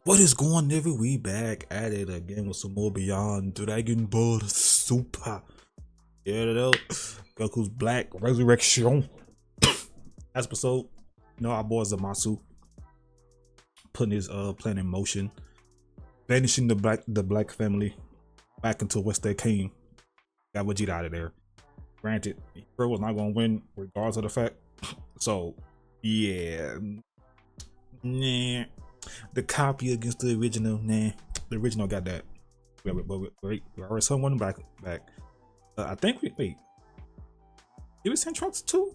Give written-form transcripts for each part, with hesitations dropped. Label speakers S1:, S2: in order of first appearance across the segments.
S1: What is going on, every we back at it again with some more Beyond Dragon Ball Super. Yeah, Goku's Black Resurrection episode. You know, our boy Zamasu putting his plan in motion, banishing the black family back into which they came. Got Vegeta out of there. Granted, Hero was not gonna win regardless of the fact. So yeah. Nah. The copy against the original, nah. The original got that. But we already saw one back. I think wait. Did we send Trunks too?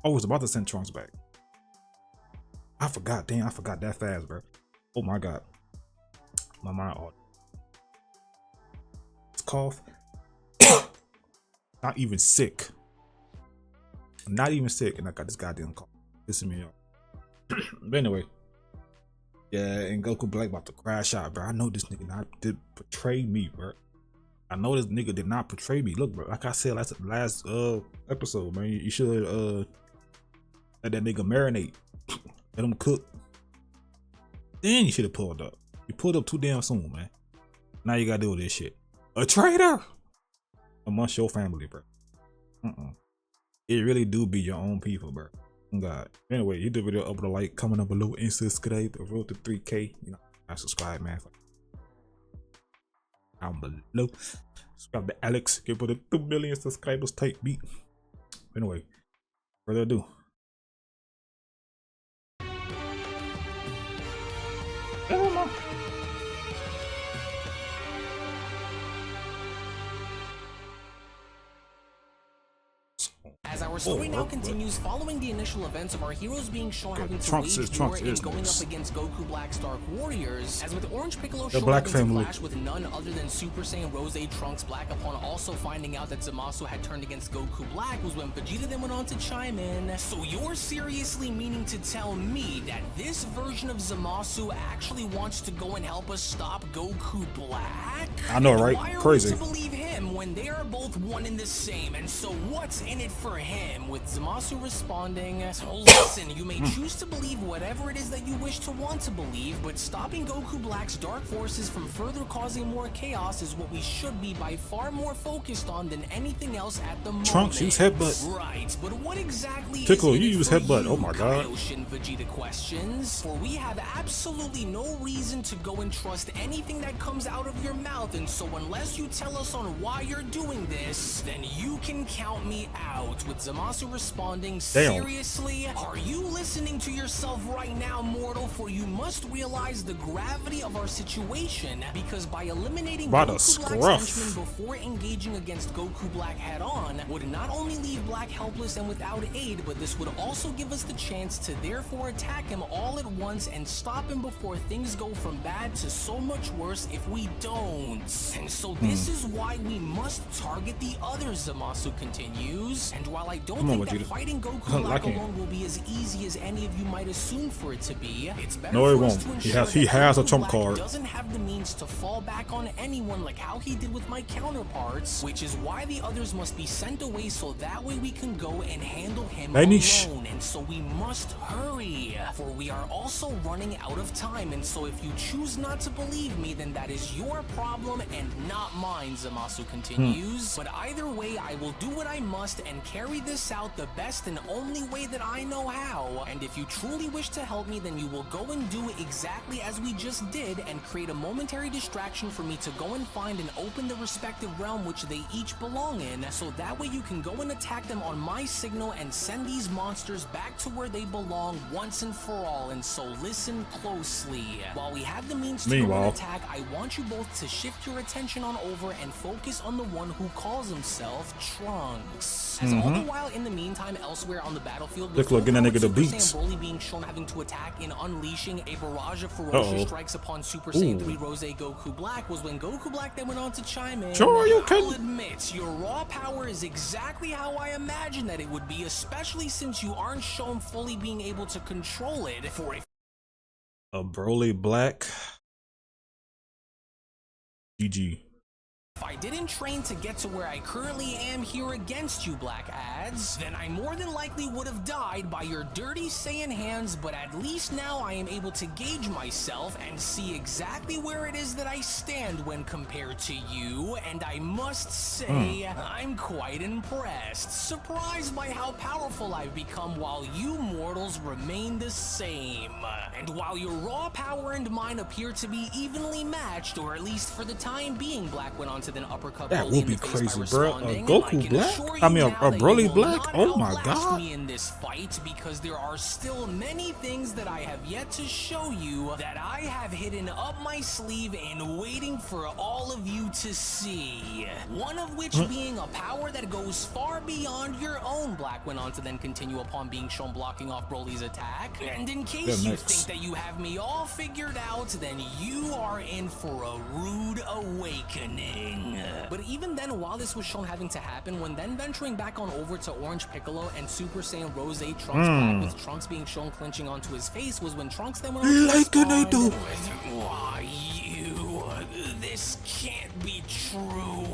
S1: Oh, it was about to send Trunks back. I forgot. Damn, I forgot that fast, bro. Oh my god. My mind all. It's cough. Not even sick. Not even sick, and I got this goddamn cough. Pissing me off. But anyway, yeah, and Goku Black about to crash out, bro. I know this nigga did betray me, bro. I know this nigga did not betray me. Look, bro, like I said last episode, man, you should let that nigga marinate, let him cook. Then you should have pulled up. You pulled up too damn soon, man. Now you gotta deal with this shit. A traitor amongst your family, bro. It really do be your own people, bro. God. Anyway, you do video up with a like, comment up below, and subscribe. The road to 3K. You know, I subscribe, man. Down below. Subscribe to Alex. Give it a 2 million subscribers type beat. Anyway, further ado.
S2: As our story now continues, following the initial events of our heroes being shown having to wage war and going up against Goku Black's Dark Warriors, as with Orange Piccolo showing up to clash with none other than Super Saiyan Rose Trunks Black upon also finding out that Zamasu had turned against Goku Black was when Vegeta then went on to chime in. So you're seriously meaning to tell me that this version of Zamasu actually wants to go and help us stop Goku Black?
S1: I know, right?
S2: Why are
S1: Crazy.
S2: we to believe him when they are both one and the same? And so what's in it for him? With Zamasu responding, so listen, you may choose to believe whatever it is that you wish to want to believe, but stopping Goku Black's dark forces from further causing more chaos is what we should be by far more focused on than anything else at the moment.
S1: Trunks use headbutt.
S2: Right, but what exactly
S1: Piccolo,
S2: is
S1: you use headbutt. Oh my god.
S2: Kaioshin Vegeta questions, for we have absolutely no reason to go and trust anything that comes out of your mouth, and so unless you tell us on why you're doing this, then you can count me out. With Zamasu responding, seriously? Are you listening to yourself right now, mortal? For you must realize the gravity of our situation, because by eliminating Goku Black's henchmen before engaging against Goku Black head-on would not only leave Black helpless and without aid, but this would also give us the chance to therefore attack him all at once and stop him before things go from bad to so much worse if we don't. And so this is why we must target the other, Zamasu continues. And while I don't think that fighting Goku Black alone will be as easy as any of you might assume for it to be, it's better for us to ensure that he has a trump card. Doesn't have the means to fall back on anyone like how he did with my counterparts, which is why the others must be sent away so that way we can go and handle him alone. And so we must hurry, for we are also running out of time. And so if you choose not to believe me, then that is your problem and not mine, Zamasu continues. But either way, I will do what I must and carry this out the best and only way that I know how. And if you truly wish to help me, then you will go and do exactly as we just did and create a momentary distraction for me to go and find and open the respective realm which they each belong in, so that way you can go and attack them on my signal and send these monsters back to where they belong once and for all. And so listen closely. While we have the means to go and attack, I want you both to shift your attention on over and focus on the one who calls himself Trunks. As all the while in the meantime elsewhere on the battlefield, with Super Saiyan Broly being shown having to attack in unleashing a barrage of ferocious strikes upon Super Saiyan 3 Rose Goku Black was when Goku Black then went on to chime in. I'll admit, your raw power is exactly how I imagined that it would be, especially since you aren't shown fully being able to control it. For a
S1: Broly Black GG.
S2: If I didn't train to get to where I currently am here against you, Black Ads, then I more than likely would have died by your dirty Saiyan hands, but at least now I am able to gauge myself and see exactly where it is that I stand when compared to you, and I must say, I'm quite impressed, surprised by how powerful I've become while you mortals remain the same. And while your raw power and mine appear to be evenly matched, or at least for the time being, Black went on to then uppercut
S1: That
S2: Broly
S1: would
S2: in
S1: be
S2: the face
S1: crazy,
S2: by
S1: bro.
S2: responding.
S1: Goku Black? I mean, a Broly Black? Oh my god.
S2: Me in this fight because there are still many things that I have yet to show you that I have hidden up my sleeve and waiting for all of you to see. One of which being a power that goes far beyond your own, Black went on to then continue upon being shown blocking off Broly's attack. And in case you think that you have me all figured out, then you are in for a rude awakening. But even then, while this was shown having to happen, when then venturing back on over to Orange Piccolo and Super Saiyan Rose Trunks Black with Trunks being shown clinching onto his face, was when Trunks then went on to respond with, why you? This can't be true.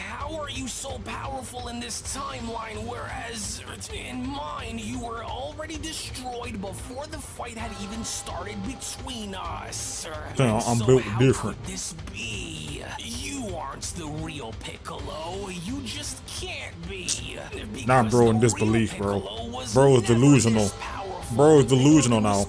S2: How are you so powerful in this timeline, whereas in mine you were already destroyed before the fight had even started between us?
S1: I'm
S2: so
S1: built
S2: how
S1: different.
S2: Could this be? You aren't the real Piccolo. You just can't be.
S1: Nah, bro, in disbelief, bro. Bro is delusional. Bro is delusional now.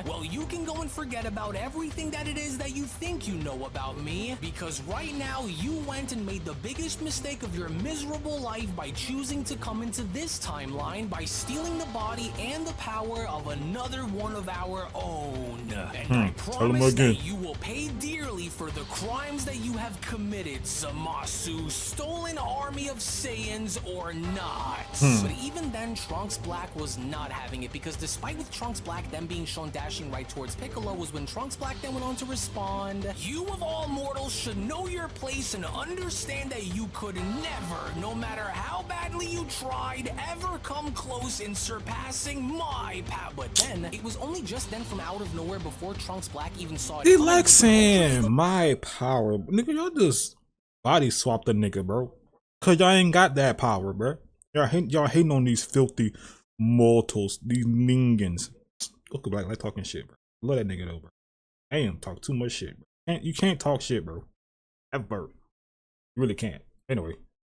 S2: Well, you can go and forget about everything that it is that you think you know about me, because right now you went and made the biggest mistake of your miserable life by choosing to come into this timeline by stealing the body and the power of another one of our own. And I promise that you will pay dearly for the crimes that you have committed, Zamasu, stolen army of Saiyans or not. But even then, Trunks Black was not having it, because despite with Trunks Black then being shown dashing right towards Piccolo, was when Trunks Black then went on to respond, you of all mortals should know your place and understand that you could never, no matter how badly you tried, ever come close in surpassing my power. But then, it was only just then from out of nowhere before Trunks Black even saw it.
S1: He like saying my power. Nigga, y'all just body swapped the nigga, bro. Cause y'all ain't got that power, bro. Y'all hating on these filthy mortals, these minions. Goku Black like talking shit, bro. Love that nigga though, bro. Damn, talk too much shit, bro. You can't talk shit, bro. Ever. You really can't. Anyway.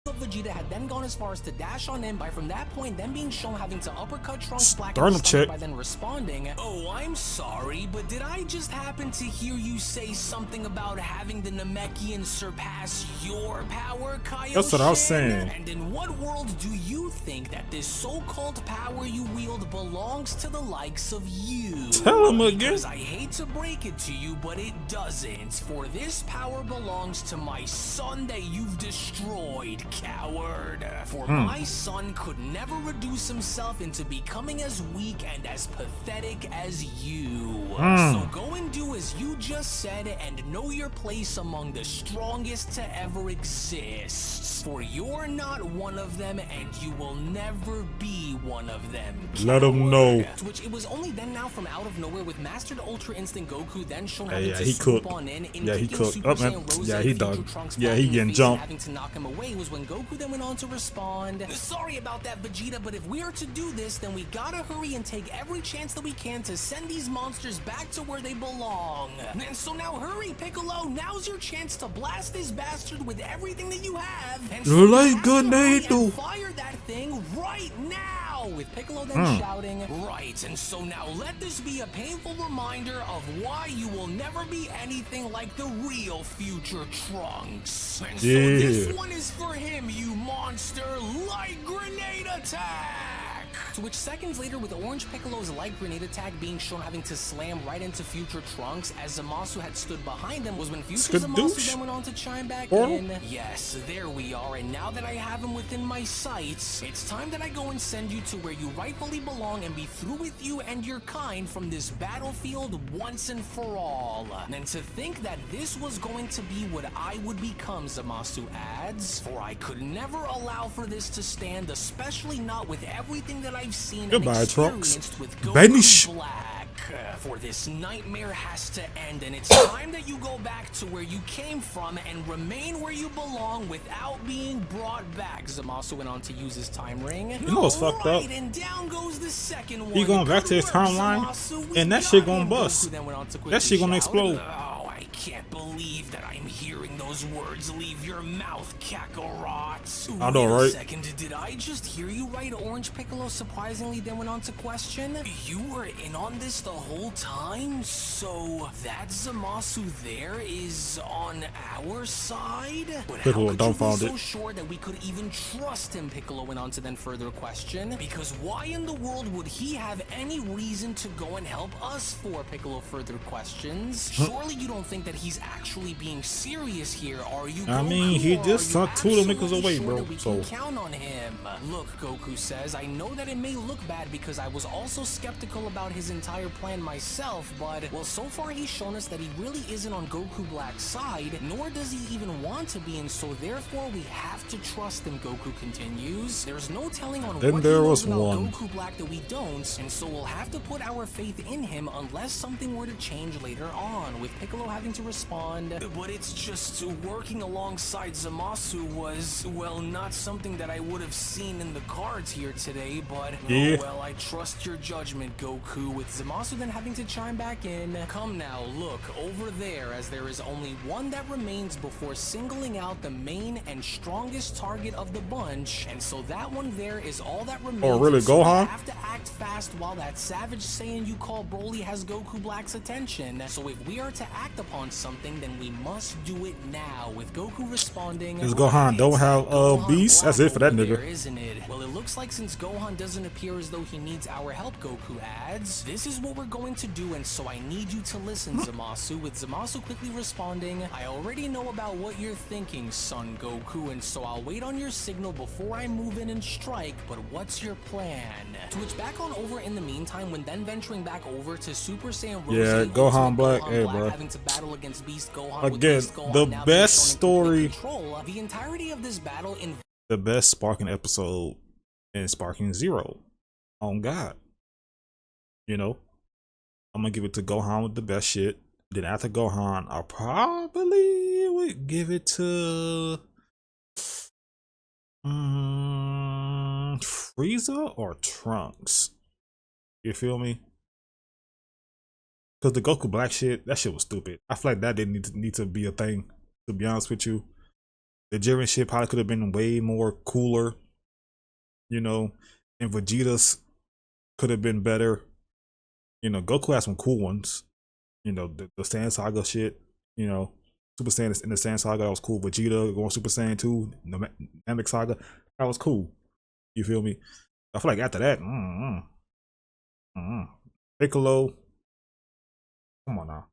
S2: Vegeta had then gone as far as to dash on in by from that point then being shown having to uppercut Trunks Black by then responding, oh, I'm sorry, but did I just happen to hear you say something about having the Namekians surpass your power, Kaioshin?
S1: That's what I was saying.
S2: And in what world do you think that this so-called power you wield belongs to the likes of you?
S1: Tell him again.
S2: Because I hate to break it to you, but it doesn't. For this power belongs to my son that you've destroyed, coward. For my son could never reduce himself into becoming as weak and as pathetic as you. So go and do as you just said and know your place among the strongest to ever exist. For you're not one of them and you will never be one of them, coward.
S1: Let him know.
S2: To which it was only then now from out of nowhere with Mastered Ultra Instinct Goku then shown
S1: yeah,
S2: to
S1: he
S2: swoop
S1: cooked.
S2: on in
S1: Yeah, he cooked.
S2: Super
S1: Oh, man.
S2: Saiyan Rose,
S1: Yeah, he
S2: Future
S1: done.
S2: Trunks
S1: Yeah,
S2: Black
S1: he
S2: in the
S1: getting
S2: face
S1: jumped.
S2: having to knock him away was when Goku then went on to respond, sorry about that, Vegeta, but if we are to do this, then we gotta hurry and take every chance that we can to send these monsters back to where they belong. And so now hurry, Piccolo, now's your chance to blast this bastard with everything that you have. And so fire that thing right now! With Piccolo then shouting, right, and so now let this be a painful reminder of why you will never be anything like the real future Trunks. And so this one is for him, you monster! Light grenade attack! To which seconds later, with Orange Piccolo's light grenade attack being shown having to slam right into Future Trunks as Zamasu had stood behind them, was when Future Zamasu then went on to chime back in. Yes, there we are, and now that I have him within my sights, it's time that I go and send you to where you rightfully belong and be through with you and your kind from this battlefield once and for all. And to think that this was going to be what I would become, Zamasu adds, for I could never allow for this to stand, especially not with everything that I've seen and experienced with Goku Black. For this nightmare has to end, and it's time that you go back to where you came from and remain where you belong without being brought back. Zamasu went on to use his time ring.
S1: You know what's fucked up?
S2: And down goes the second one.
S1: He going back to his timeline, and that shit gonna bust. That shit gonna explode.
S2: Oh, I can't believe that I'm hearing those words leave your mouth, Kakarot.
S1: I know, right?
S2: Second, did I just hear you right, Orange Piccolo? Surprisingly, then went on to question. You were in on this the whole time? So that Zamasu there is on our side? But how
S1: Piccolo
S2: could you be
S1: dumbfounded.
S2: so sure that we could even trust him? Piccolo went on to then further question. Because why in the world would he have any reason to go and help us for? Piccolo further questions. Surely you don't think that he's actually being serious here, are you, Goku?
S1: I mean, he just sent two of the niggas away,
S2: Sure
S1: bro.
S2: that we
S1: So
S2: can count on him. Look, Goku says, I know that it may look bad because I was also skeptical about his entire plan myself, but, well, so far he's shown us that he really isn't on Goku Black's side, nor does he even want to be, and so therefore we have to trust him, Goku continues. There's no telling on
S1: Then
S2: what
S1: there
S2: he
S1: was
S2: knows about
S1: one.
S2: Goku Black that we don't, and so we'll have to put our faith in him unless something were to change later on, with Piccolo having to respond. But it's just working alongside Zamasu was, well, not something that I would have seen in the cards here today, but
S1: Yeah.
S2: oh well, I trust your judgment, Goku, with Zamasu then having to chime back in. Come now, look, over there, as there is only one that remains before singling out the main and strongest target of the bunch, and so that one there is all that remains.
S1: Oh, really,
S2: so we
S1: Gohan?
S2: have to act fast while that savage Saiyan you call Broly has Goku Black's attention. So if we are to act upon something, then we must do it now, with Goku responding.
S1: this Gohan don't have
S2: Gohan
S1: beast. That's
S2: Black
S1: it for that
S2: over there,
S1: nigga.
S2: isn't it? Well, it looks like since Gohan doesn't appear as though he needs our help, Goku adds, this is what we're going to do, and so I need you to listen, Zamasu, with Zamasu quickly responding, I already know about what you're thinking, son Goku, and so I'll wait on your signal before I move in and strike, but what's your plan? To which back on over in the meantime, when then venturing back over to Super Saiyan Rose,
S1: Yeah, Gohan Black, hey, bro.
S2: having to battle against Beast Gohan, with
S1: Again,
S2: Beast Gohan
S1: the
S2: now being
S1: best
S2: shown in
S1: story.
S2: complete control. The entirety of this battle in
S1: The best Sparking episode in Sparking Zero. On God. You know? I'm gonna give it to Gohan with the best shit. Then after Gohan, I'll probably would give it to Frieza or Trunks. You feel me? Cause the Goku Black shit, that shit was stupid. I feel like that didn't need to be a thing. To be honest with you, the Jiren shit probably could have been way more cooler. You know, and Vegeta's could have been better. You know, Goku has some cool ones. You know, the Saiyan Saga shit. You know, Super Saiyan in the Saiyan Saga, that was cool. Vegeta going Super Saiyan 2, the Namek Saga, that was cool. You feel me? I feel like after that, Piccolo, come on now.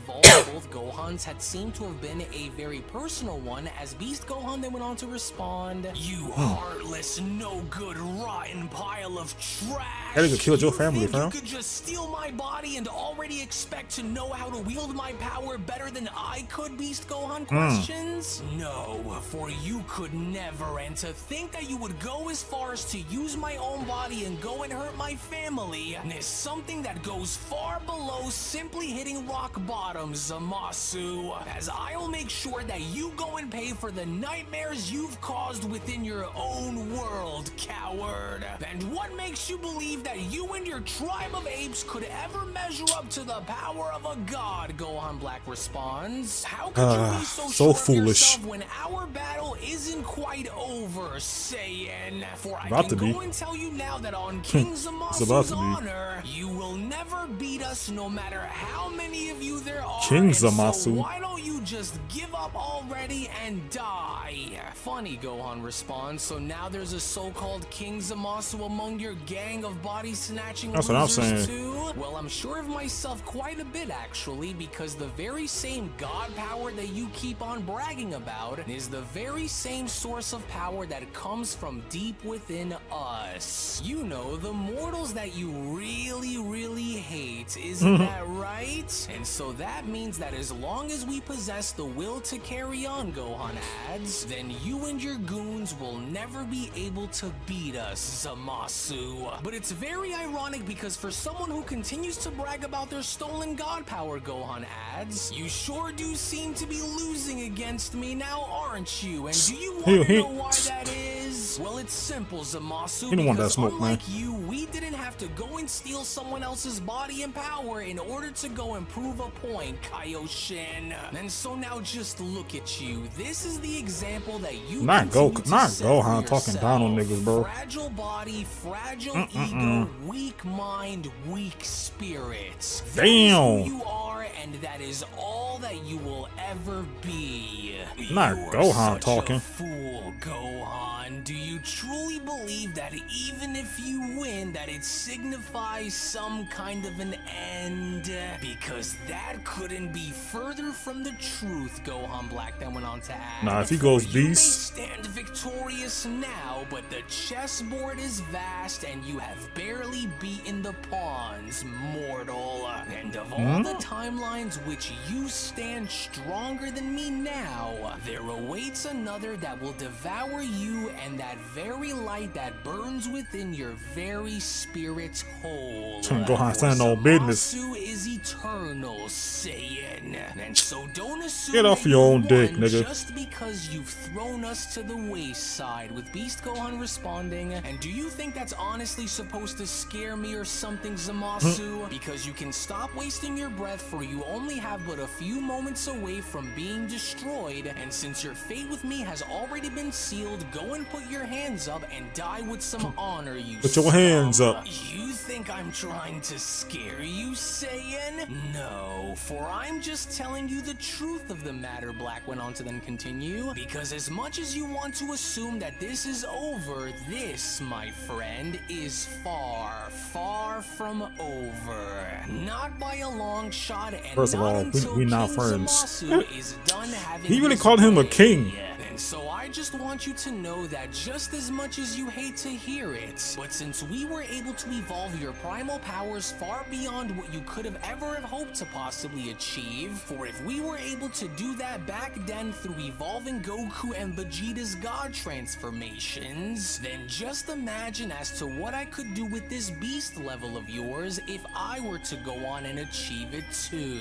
S2: Both Gohans had seemed to have been a very personal one, as Beast Gohan then went on to respond, You heartless, no good, rotten pile of trash.
S1: That nigga killed your family,
S2: think
S1: fam.
S2: You could just steal my body and already expect to know how to wield my power better than I could, Beast Gohan questions? No, for you could never, and to think that you would go as far as to use my own body and go and hurt my family is something that goes far below simply hitting rock bottom, Zamasu, as I'll make sure that you go and pay for the nightmares you've caused within your own world, coward. And what makes you believe that you and your tribe of apes could ever measure up to the power of a god? Gohan Black responds. How could you be so sure of
S1: foolish.
S2: yourself when our battle isn't quite over, Saiyan? For I
S1: About
S2: can
S1: to be.
S2: go and tell you now that on King
S1: about
S2: Zamasu's
S1: to be.
S2: honor, you will never beat us, no matter how many of you there are.
S1: King
S2: And so
S1: Zamasu.
S2: why don't you just give up already and die? Funny, Gohan responds. So now there's a so-called King Zamasu among your gang of body snatching
S1: That's what I'm
S2: losers
S1: saying.
S2: too? Well, I'm sure of myself quite a bit actually, because the very same god power that you keep on bragging about is the very same source of power that comes from deep within us. You know, the mortals that you really, really hate, isn't that right? And so that means that as long as we possess the will to carry on, Gohan adds, then you and your goons will never be able to beat us, Zamasu. But it's very ironic because for someone who continues to brag about their stolen god power, Gohan adds, you sure do seem to be losing against me now, aren't you? And do you want to know why that is? Well, it's simple, Zamasu, because unlike you, we didn't have to go and steal someone else's body and power in order to go and prove a point, Kaioshin. And so now just look at you. This is the example that you
S1: not Gohan talking down on niggas, bro.
S2: Fragile body, fragile ego, weak mind, weak spirits.
S1: Damn.
S2: You are, and that is all that you will ever be.
S1: Not
S2: You're
S1: Gohan
S2: such
S1: talking.
S2: A fool, Gohan. Do you truly believe that even if you win, that it signifies some kind of an end? Because that couldn't be further from the truth, Gohan Black then went on to add.
S1: Nah, if he goes beast,
S2: you may stand victorious now, but the chessboard is vast and you have barely beaten the pawns, mortal. And of all the timelines which you stand stronger than me now, there awaits another that will devour you and that very light that burns within your very spirit's hole.
S1: Gohan standing on business.
S2: Zamasu is eternal, Saiyan. And so don't assume
S1: get off your own dick, nigga.
S2: Just because you've thrown us to the wayside, with Beast Gohan responding, and do you think that's honestly supposed to scare me or something, Zamasu? Because you can stop wasting your breath, for you only have but a few moments away from being destroyed, and since your fate with me has already been sealed, go and put your hands up and die with some honor, you
S1: Put your hands up.
S2: You think I'm trying to scare you, Saiyan? No, for I'm just telling you the truth of the matter, Black went on to then continue, because as much as you want to assume that this is over, this, my friend, is far, far from over. Not by a long shot, and
S1: first of all, we not friends.
S2: Zamasu is done having
S1: he really
S2: his
S1: called him a
S2: way.
S1: king.
S2: And so I just want you to know that just as much as you hate to hear it, but since we were able to evolve your primal powers far beyond what you could have ever have hoped to possibly achieve, for if we were able to do that back then through evolving Goku and Vegeta's god transformations, then just imagine as to what I could do with this beast level of yours if I were to go on and achieve it too.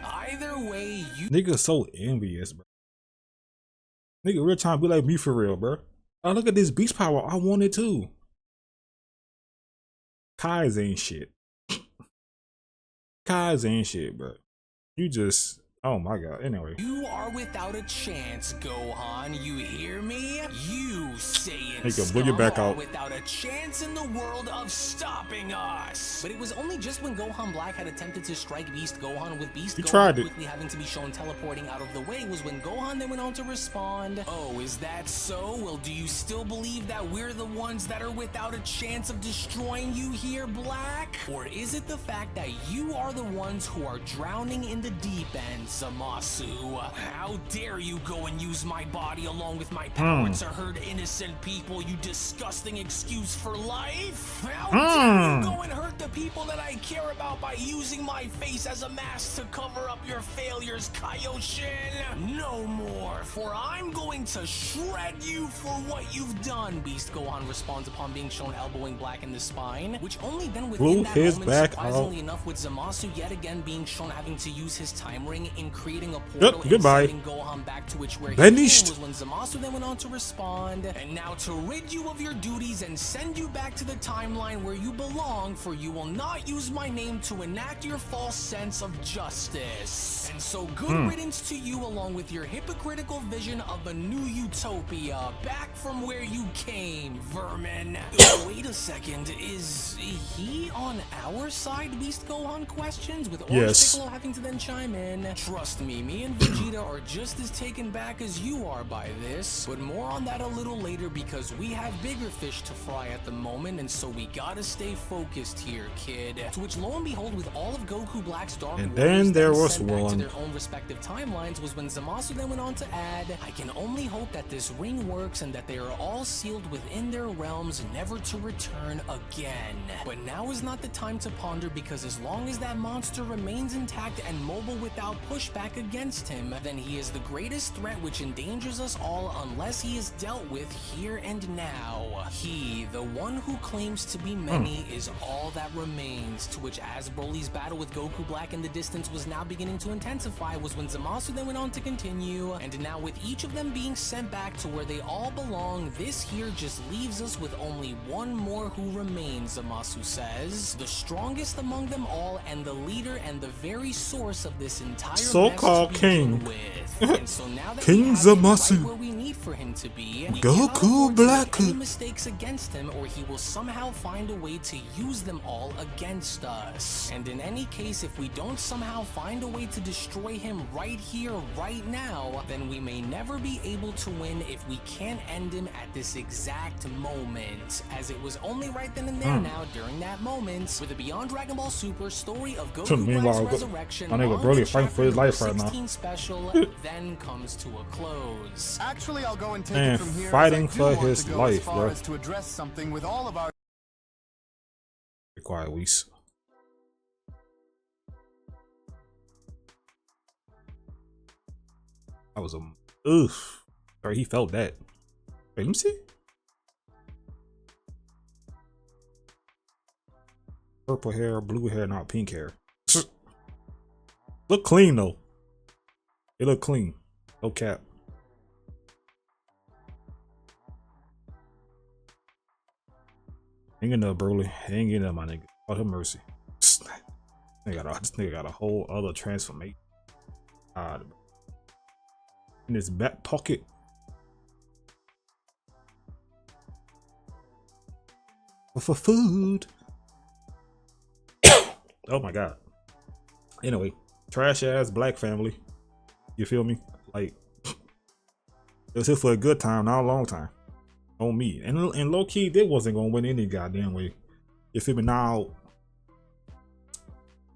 S2: Either way, you
S1: nigga so envious, bro. Nigga real time be like me for real, bro. Oh, look at this beast power. I want it too. Kai's ain't shit. Kai's ain't shit, bro. You just, oh my god. Anyway.
S2: You are without a chance, Gohan. You hear me? You, Saiyan
S1: bring it back out.
S2: without a chance in the world of stopping us. But it was only just when Gohan Black had attempted to strike Beast Gohan with Beast Gohan quickly having to be shown teleporting out of the way was when Gohan then went on to respond, oh, is that so? Well, do you still believe that we're the ones that are without a chance of destroying you here, Black? Or is it the fact that you are the ones who are drowning in the deep end, Zamasu? How dare you go and use my body along with my power to hurt innocent people, you disgusting excuse for life? How dare you go and hurt the people that I care about by using my face as a mask to cover up your failures, Kaioshin? No more, for I'm going to shred you for what you've done, Beast Gohan responds upon being shown elbowing Black in the spine, which only then within that moment, surprisingly enough, with Zamasu yet again being shown having to use his time ring in creating a portal and sending Gohan back to which where he came was when Zamasu then went on to respond, and now to rid you of your duties and send you back to the timeline where you belong, for you will not use my name to enact your false sense of justice. And so good riddance to you along with your hypocritical vision of a new utopia, back from where you came, vermin. Wait a second, is he on our side, Beast Gohan questions, with Orange Piccolo having to then chime in. Trust me and Vegeta are just as taken back as you are by this, but more on that a little later because we have bigger fish to fry at the moment, and so we gotta stay focused here, kid. To which, lo and behold, with all of Goku Black's Dark
S1: And
S2: Warriors
S1: then there was
S2: sent back to
S1: one.
S2: their own respective timelines was when Zamasu then went on to add, I can only hope that this ring works and that they are all sealed within their realms, never to return again. But now is not the time to ponder, because as long as that monster remains intact and mobile without pushback against him, then he is the greatest threat which endangers us all unless he is dealt with here and now. He, the one who claims to be many, is all that remains. To which, as Broly's battle with Goku Black in the distance was now beginning to intensify, was when Zamasu then went on to continue, and now with each of them being sent back to where they all belong, this here just leaves us with only one more who remains, Zamasu says. The strongest among them all, and the leader and the very source of this entire
S1: So-called
S2: mess to begin
S1: king.
S2: with. And so now that
S1: King
S2: we have him
S1: Zamasu.
S2: right where we need for him to be, we
S1: Goku
S2: cannot afford to
S1: Black.
S2: make any mistakes against him, or he will somehow find a way to use them all against us. And in any case, if we don't somehow find a way to destroy him right here, right now, then we may never be able to win if we can't end him at this exact moment. As it was only right then and there now, during that moment, where the Beyond Dragon Ball Super story of Goku
S1: Meanwhile,
S2: Black's resurrection,
S1: my nigga
S2: Manga
S1: Broly fighting for his
S2: chapter
S1: life right now.
S2: 16 special then comes to a close.
S3: Actually, I'll go and take
S1: Man,
S3: it from here.
S1: fighting
S3: as I do
S1: for
S3: want
S1: his
S3: to go
S1: life,
S3: as far
S1: bro.
S3: as to address something with all of our
S1: Be quiet, Whis. That was a oof. Sorry, he felt that. Wait, let me see. Purple hair, blue hair, not pink hair. Look clean though. It look clean. No cap. Ain't enough, Broly. Ain't enough, my nigga. Oh, have mercy. This nigga got a whole other transformation. In his back pocket. For food. Oh my god. Anyway, trash ass black family. You feel me? Like, it was here for a good time, not a long time. On me. And low key, they wasn't gonna win any goddamn way. You feel me? Now,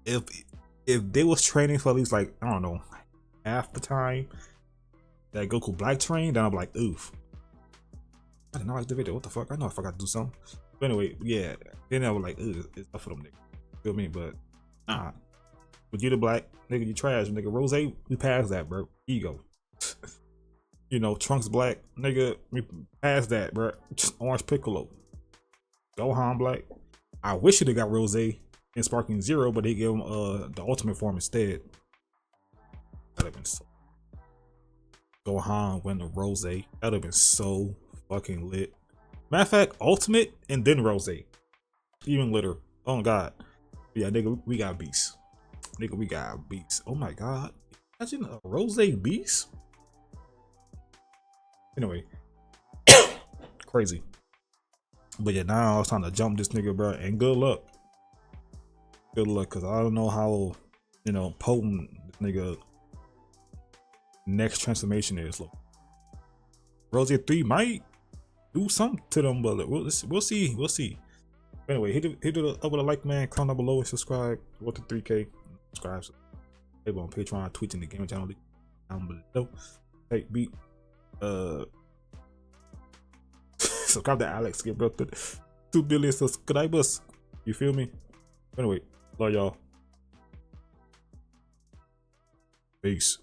S1: if they was training for at least, like, I don't know, half the time that Goku Black trained, then I'm like, oof. I did not like the video. What the fuck? I know I forgot to do something. But anyway, yeah. Then I was like, ugh, it's up for them niggas. Feel me? But nah. Vegeta Black, nigga, you trash, nigga. Rose, we passed that, bro. Ego. You know, Trunks Black, nigga, we passed that, bro. Orange Piccolo. Gohan Black. I wish they got Rose and Sparking Zero, but they gave him the ultimate form instead. That'd have been so. Gohan went to Rose. That'd have been so fucking lit. Matter of fact, ultimate and then Rose. Even litter. Oh god. Yeah, nigga, we got beasts. Nigga, we got beasts. Oh my god. Imagine a Rose beast. Anyway. Crazy. But yeah, now it's time to jump this nigga, bro. And good luck. Good luck, because I don't know how, you know, potent this nigga next transformation is. Look, Rose 3 might do something to them, but we'll see. We'll see. Anyway, hit it up with a like, man. Comment down below and subscribe. What to 3K. Subscribe. Able on Patreon, Twitch, and the gaming channel down below. Hey, beat. Subscribe to Alex. Get bro 2 billion subscribers. You feel me? Anyway, love y'all. Peace.